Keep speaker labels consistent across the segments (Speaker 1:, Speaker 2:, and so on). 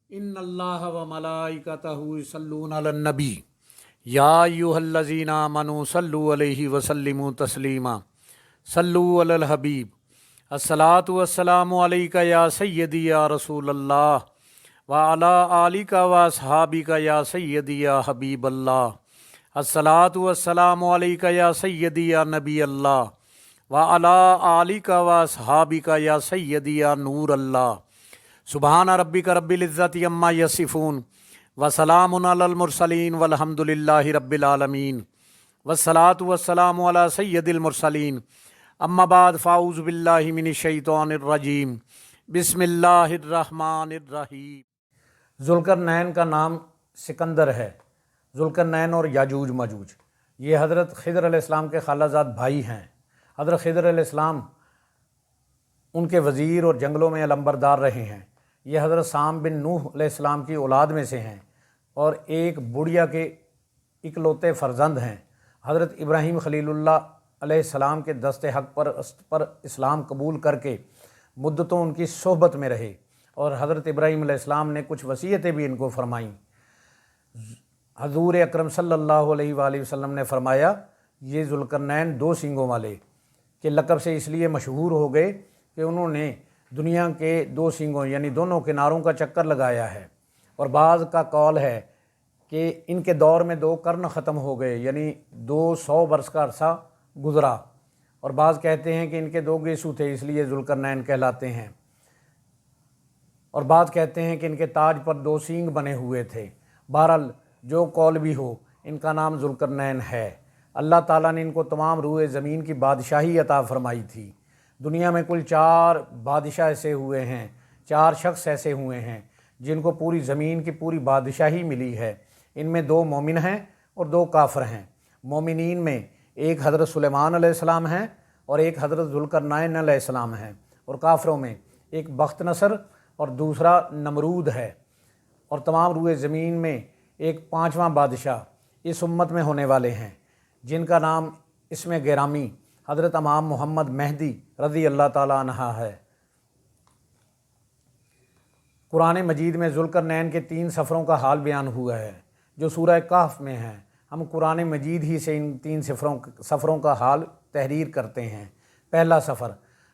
Speaker 1: ان اللہ و ملائکتہ یصلون علی النبی یا ایھا الذین آمنوا صلوا علیہ وسلموا تسلیما صلوا علی الحبیب الصلاۃ والسلام علیک یا سیدی یا رسول اللہ وعلی آلک و اصحابک یا سیدی یا حبیب اللہ الصلاۃ والسلام علیک یا سیدی یا نبی اللہ وعلی آلک و اصحابک یا سیدی یا نور اللہ سبحان ربک رب العزت عما یصفون وسلام علی المرسلین والحمد للہ رب العالمین والصلاۃ والسلام علی سید المرسلین اما بعد فاعوذ باللہ من الشیطان الرجیم بسم اللہ الرحمن الرحیم۔ ذوالقرنین کا نام سکندر ہے۔ ذوالقرنین اور یاجوج ماجوج یہ حضرت خضر علیہ السلام کے خالہ زاد بھائی ہیں۔ حضرت خضر علیہ السلام ان کے وزیر اور جنگلوں میں علمبردار رہے ہیں۔ یہ حضرت سام بن نوح علیہ السلام کی اولاد میں سے ہیں اور ایک بڑھیا کے اکلوتے فرزند ہیں۔ حضرت ابراہیم خلیل اللہ علیہ السلام کے دست حق پر اسلام قبول کر کے مدتوں ان کی صحبت میں رہے اور حضرت ابراہیم علیہ السلام نے کچھ وصیتیں بھی ان کو فرمائیں۔ حضور اکرم صلی اللہ علیہ وآلہ وسلم نے فرمایا یہ ذوالقرنین دو سینگوں والے کے لقب سے اس لیے مشہور ہو گئے کہ انہوں نے دنیا کے دو سینگوں یعنی دونوں کناروں کا چکر لگایا ہے، اور بعض کا قول ہے کہ ان کے دور میں دو قرن ختم ہو گئے یعنی 200 برس کا عرصہ گزرا، اور بعض کہتے ہیں کہ ان کے دو گیسو تھے اس لیے ذوالقرنین کہلاتے ہیں، اور بعض کہتے ہیں کہ ان کے تاج پر دو سینگ بنے ہوئے تھے۔ بہرحال جو قول بھی ہو ان کا نام ذوالقرنین ہے۔ اللہ تعالیٰ نے ان کو تمام روئے زمین کی بادشاہی عطا فرمائی تھی۔ دنیا میں کل 4 بادشاہ ایسے ہوئے ہیں، 4 شخص ایسے ہوئے ہیں جن کو پوری زمین کی پوری بادشاہی ملی ہے۔ ان میں 2 مومن ہیں اور 2 کافر ہیں۔ مومنین میں ایک حضرت سلیمان علیہ السلام ہیں اور ایک حضرت ذوالقرنین علیہ السلام ہیں، اور کافروں میں ایک بخت نصر اور دوسرا نمرود ہے۔ اور تمام روئے زمین میں ایک 5واں بادشاہ اس امت میں ہونے والے ہیں جن کا نام اس میں گرامی حضرت امام محمد مہدی رضی اللہ تعالیٰ عنہ ہے۔ قرآن مجید میں ذوالقرنین کے 3 سفروں کا حال بیان ہوا ہے جو سورہ کہف میں ہیں۔ ہم قرآن مجید ہی سے ان 3 سفروں کا حال تحریر کرتے ہیں۔ پہلا سفر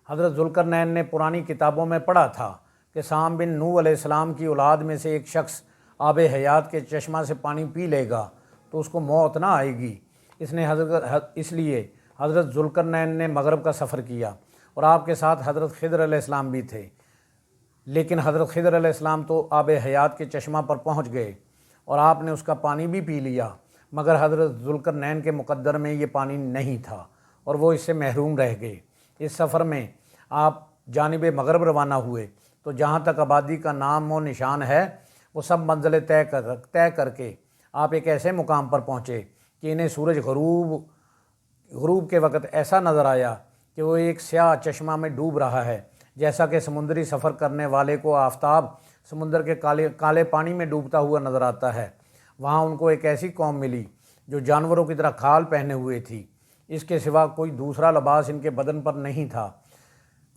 Speaker 1: حضرت ذوالقرنین نے پرانی کتابوں میں پڑھا تھا کہ سام بن نوح علیہ السلام کی اولاد میں سے ایک شخص آب حیات کے چشمہ سے پانی پی لے گا تو اس کو موت نہ آئے گی۔ اس لیے حضرت ذوالقرنین نے مغرب کا سفر کیا اور آپ کے ساتھ حضرت خضر علیہ السلام بھی تھے، لیکن حضرت خضر علیہ السلام تو آب حیات کے چشمہ پر پہنچ گئے اور آپ نے اس کا پانی بھی پی لیا، مگر حضرت ذوالقرنین کے مقدر میں یہ پانی نہیں تھا اور وہ اس سے محروم رہ گئے۔ اس سفر میں آپ جانب مغرب روانہ ہوئے تو جہاں تک آبادی کا نام و نشان ہے وہ سب منزلیں طے کر کے آپ ایک ایسے مقام پر پہنچے کہ انہیں سورج غروب کے وقت ایسا نظر آیا کہ وہ ایک سیاہ چشمہ میں ڈوب رہا ہے، جیسا کہ سمندری سفر کرنے والے کو آفتاب سمندر کے کالے پانی میں ڈوبتا ہوا نظر آتا ہے۔ وہاں ان کو ایک ایسی قوم ملی جو جانوروں کی طرح کھال پہنے ہوئے تھی، اس کے سوا کوئی دوسرا لباس ان کے بدن پر نہیں تھا۔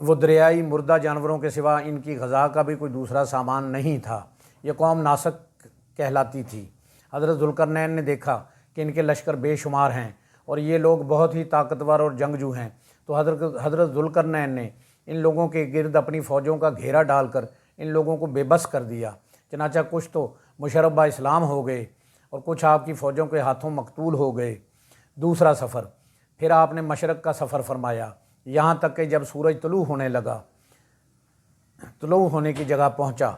Speaker 1: وہ دریائی مردہ جانوروں کے سوا ان کی غذا کا بھی کوئی دوسرا سامان نہیں تھا۔ یہ قوم ناسک کہلاتی تھی۔ حضرت ذوالقرنین نے دیکھا کہ ان کے لشکر بے شمار ہیں اور یہ لوگ بہت ہی طاقتور اور جنگجو ہیں، تو حضرت ذوالقرنین نے ان لوگوں کے گرد اپنی فوجوں کا گھیرا ڈال کر ان لوگوں کو بے بس کر دیا۔ چنانچہ کچھ تو مشرف اسلام ہو گئے اور کچھ آپ کی فوجوں کے ہاتھوں مقتول ہو گئے۔ دوسرا سفر پھر آپ نے مشرق کا سفر فرمایا، یہاں تک کہ جب سورج طلوع ہونے کی جگہ پہنچا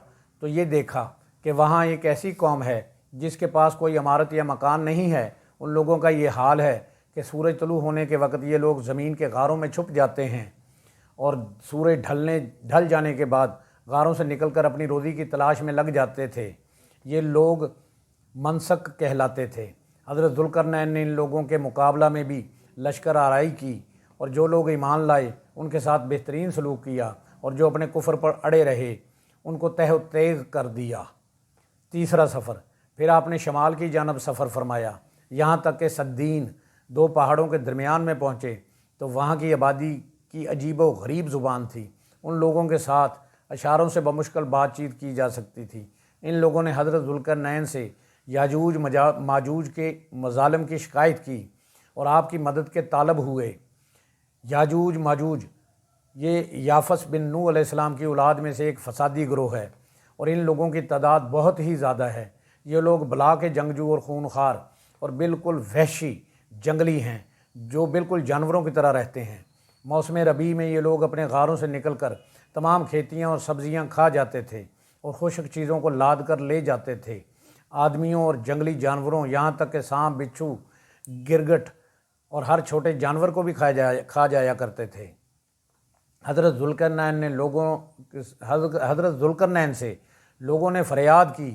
Speaker 1: تو یہ دیکھا کہ وہاں ایک ایسی قوم ہے جس کے پاس کوئی عمارت یا مکان نہیں ہے۔ ان لوگوں کا یہ حال ہے کہ سورج طلوع ہونے کے وقت یہ لوگ زمین کے غاروں میں چھپ جاتے ہیں اور سورج ڈھل جانے کے بعد غاروں سے نکل کر اپنی روزی کی تلاش میں لگ جاتے تھے۔ یہ لوگ منسک کہلاتے تھے۔ حضرت ذوالقرنین نے ان لوگوں کے مقابلہ میں بھی لشکر آرائی کی اور جو لوگ ایمان لائے ان کے ساتھ بہترین سلوک کیا اور جو اپنے کفر پر اڑے رہے ان کو تہ و تیغ کر دیا۔ تیسرا سفر پھر آپ نے شمال کی جانب سفر فرمایا، یہاں تک کہ سدین 2 پہاڑوں کے درمیان میں پہنچے تو وہاں کی آبادی کی عجیب و غریب زبان تھی۔ ان لوگوں کے ساتھ اشاروں سے بمشکل بات چیت کی جا سکتی تھی۔ ان لوگوں نے حضرت ذوالقرنین سے یاجوج ماجوج کے مظالم کی شکایت کی اور آپ کی مدد کے طالب ہوئے۔ یاجوج ماجوج یہ یافس بن نوح علیہ السلام کی اولاد میں سے ایک فسادی گروہ ہے اور ان لوگوں کی تعداد بہت ہی زیادہ ہے۔ یہ لوگ بلا کے جنگجو اور خونخوار اور بالکل وحشی جنگلی ہیں جو بالکل جانوروں کی طرح رہتے ہیں۔ موسم ربیع میں یہ لوگ اپنے غاروں سے نکل کر تمام کھیتیاں اور سبزیاں کھا جاتے تھے اور خشک چیزوں کو لاد کر لے جاتے تھے۔ آدمیوں اور جنگلی جانوروں یہاں تک کہ سانپ، بچھو، گرگٹ اور ہر چھوٹے جانور کو بھی کھا جایا کرتے تھے۔ حضرت ذوالقرنین سے لوگوں نے فریاد کی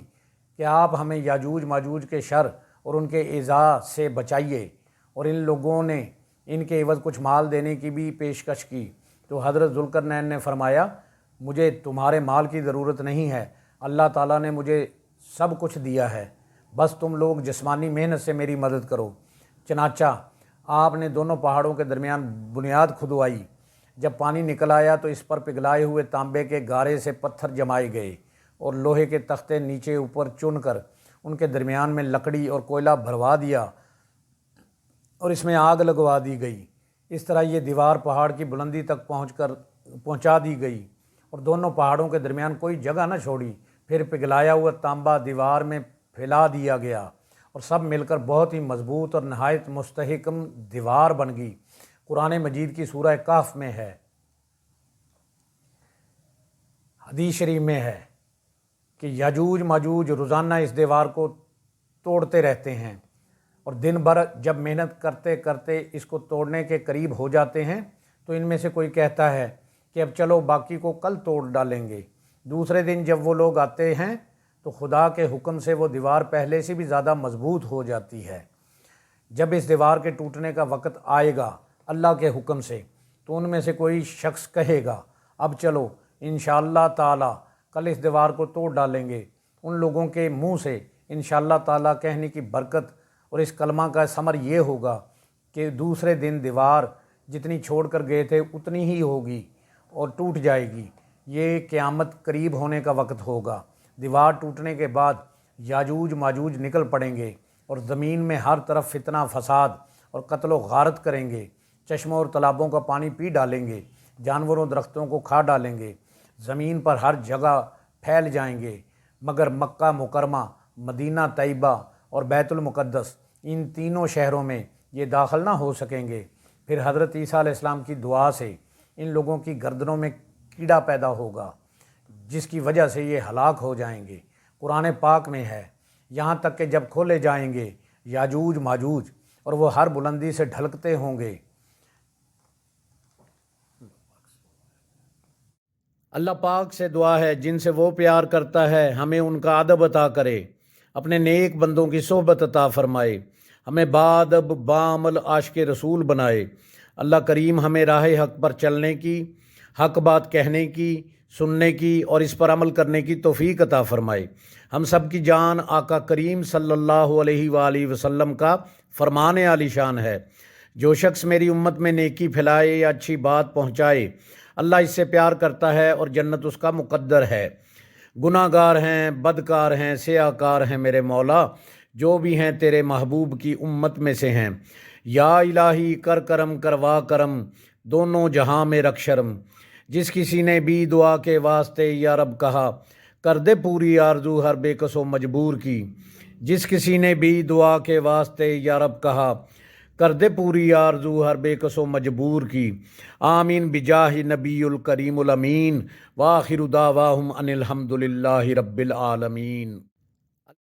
Speaker 1: کہ آپ ہمیں یاجوج ماجوج کے شر اور ان کے ایذا سے بچائیے، اور ان لوگوں نے ان کے عوض کچھ مال دینے کی بھی پیشکش کی۔ تو حضرت ذوالقرنین نے فرمایا مجھے تمہارے مال کی ضرورت نہیں ہے، اللہ تعالیٰ نے مجھے سب کچھ دیا ہے، بس تم لوگ جسمانی محنت سے میری مدد کرو۔ چنانچہ آپ نے دونوں پہاڑوں کے درمیان بنیاد کھدوائی۔ جب پانی نکل آیا تو اس پر پگھلائے ہوئے تانبے کے گارے سے پتھر جمائے گئے اور لوہے کے تختے نیچے اوپر چن کر ان کے درمیان میں لکڑی اور کوئلہ بھروا دیا اور اس میں آگ لگوا دی گئی۔ اس طرح یہ دیوار پہاڑ کی بلندی تک پہنچا دی گئی اور دونوں پہاڑوں کے درمیان کوئی جگہ نہ چھوڑی۔ پھر پگھلایا ہوا تانبا دیوار میں پھیلا دیا گیا اور سب مل کر بہت ہی مضبوط اور نہایت مستحکم دیوار بن گئی۔ قرآن مجید کی سورہ کہف میں ہے، حدیث شریف میں ہے کہ یاجوج ماجوج روزانہ اس دیوار کو توڑتے رہتے ہیں اور دن بھر جب محنت کرتے کرتے اس کو توڑنے کے قریب ہو جاتے ہیں تو ان میں سے کوئی کہتا ہے کہ اب چلو باقی کو کل توڑ ڈالیں گے۔ دوسرے دن جب وہ لوگ آتے ہیں تو خدا کے حکم سے وہ دیوار پہلے سے بھی زیادہ مضبوط ہو جاتی ہے۔ جب اس دیوار کے ٹوٹنے کا وقت آئے گا اللہ کے حکم سے تو ان میں سے کوئی شخص کہے گا اب چلو انشاءاللہ تعالی کل اس دیوار کو توڑ ڈالیں گے۔ ان لوگوں کے منہ سے انشاءاللہ تعالی کہنے کی برکت اور اس کلمہ کا ثمر یہ ہوگا کہ دوسرے دن دیوار جتنی چھوڑ کر گئے تھے اتنی ہی ہوگی اور ٹوٹ جائے گی۔ یہ قیامت قریب ہونے کا وقت ہوگا۔ دیوار ٹوٹنے کے بعد یاجوج ماجوج نکل پڑیں گے اور زمین میں ہر طرف فتنہ فساد اور قتل و غارت کریں گے۔ چشموں اور تالابوں کا پانی پی ڈالیں گے، جانوروں درختوں کو کھا ڈالیں گے، زمین پر ہر جگہ پھیل جائیں گے، مگر مکہ مکرمہ، مدینہ طیبہ اور بیت المقدس ان تینوں شہروں میں یہ داخل نہ ہو سکیں گے۔ پھر حضرت عیسیٰ علیہ السلام کی دعا سے ان لوگوں کی گردنوں میں کیڑا پیدا ہوگا جس کی وجہ سے یہ ہلاک ہو جائیں گے۔ قرآن پاک میں ہے یہاں تک کہ جب کھولے جائیں گے یاجوج ماجوج اور وہ ہر بلندی سے ڈھلکتے ہوں گے۔ اللہ پاک سے دعا ہے جن سے وہ پیار کرتا ہے ہمیں ان کا ادب عطا کرے، اپنے نیک بندوں کی صحبت عطا فرمائے، ہمیں بادب بعمل عاشق رسول بنائے۔ اللہ کریم ہمیں راہ حق پر چلنے کی، حق بات کہنے کی، سننے کی اور اس پر عمل کرنے کی توفیق عطا فرمائے۔ ہم سب کی جان آقا کریم صلی اللہ علیہ وآلہ وسلم کا فرمان عالی شان ہے، جو شخص میری امت میں نیکی پھیلائے یا اچھی بات پہنچائے اللہ اس سے پیار کرتا ہے اور جنت اس کا مقدر ہے۔ گناہ گار ہیں، بدکار ہیں، سیاہ کار ہیں میرے مولا، جو بھی ہیں تیرے محبوب کی امت میں سے ہیں۔ یا الہی کر کرم کروا کرم، دونوں جہاں میں رکھ شرم۔ جس کسی نے بھی دعا کے واسطے یا رب کہا، کر دے پوری آرزو ہر بے کس و مجبور کی۔ جس کسی نے بھی دعا کے واسطے یا رب کہا، کر دے پوری آرزو ہر بے کس و مجبور کی۔ آمین بجاہ نبی الکریم الامین، وآخر دعواہم ان الحمد للہ رب العالمین۔